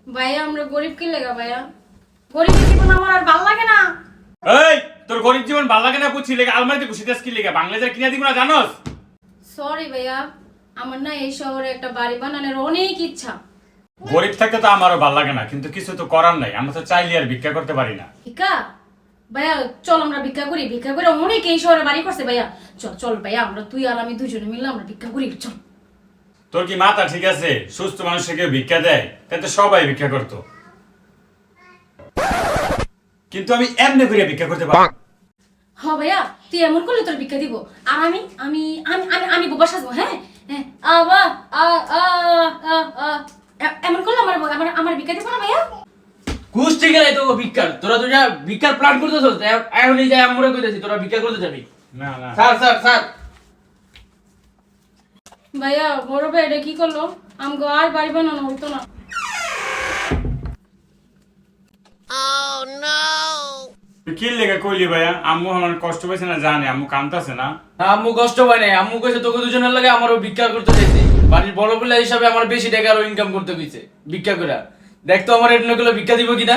ভাইয়া আমরা গরিব কি লেগা ভাইয়া? গরিব জীবন আমার আর ভাল লাগে না। এই তোর গরিব জীবন ভালো লাগে না বুঝছি লেগে আলমারিতে বসিতেছ কি লেগে বাংলাদেশের কিনা দিব না জানোস? সরি ভাইয়া, আমার না এই শহরে একটা বাড়ি বানানোর অনেক ইচ্ছা। গরিব থাকতে তো আমারও ভালো লাগে না, কিন্তু কিছু তো করার নাই, আমরা তো চাইলে আর ভিক্ষা করতে পারি না। ভিক্ষা? ভাইয়া চল আমরা ভিক্ষা করি, ভিক্ষা করে অনেক এই শহরে বাড়ি করছে ভাইয়া। চল চল ভাইয়া, আমরা তুই আর আমি দুজনে মিলে আমরা ভিক্ষা করি, চল। তোর কি মাথা ঠিক আছে? সুস্থ মানুষকে কেউ ভিক্ষা দেয়? তাই তো সবাই ভিক্ষা করতো, কিন্তু আমি এমনি করে ভিক্ষা করতে পারি। হ ভাইয়া, তুই এমন করলে তোর ভিক্ষা দিব, আর আমি আমি আমি আমি আমি বোবা সাজবো। হ্যাঁ হ্যাঁ, আবা আ আ আ আ এমন করলে আমার আমার আমার ভিক্ষা দিব না ভাইয়া? কুস্তি গেলে তো ভিক্ষার তোরা তো যা ভিক্ষার প্ল্যান করতেছ এখনই যাই আমরা কইতেছি তোরা ভিক্ষা করতে যাবি। না না স্যার স্যার স্যার ভাইয়া বড় ভাই এটা কি করলো? আমগো আর বাড়ি বানানো হতো না। তুই কি লেগে কইলি ভাইয়া? আম্মু আমার কষ্ট পাইছে না জানে, আম্মু কাঁদতাছে না? আম্মু কষ্ট পায় নাই, আম্মু কইছে তোকে দুজনের লাগে আমারও ভিক্ষা করতে চাইছে, বাড়ির বড় পিলা হিসাবে আমার বেশি টাকা আরো ইনকাম করতে কইছে ভিক্ষা করে। দেখ তো আমার এটনগুলো ভিক্ষা দিব কিনা।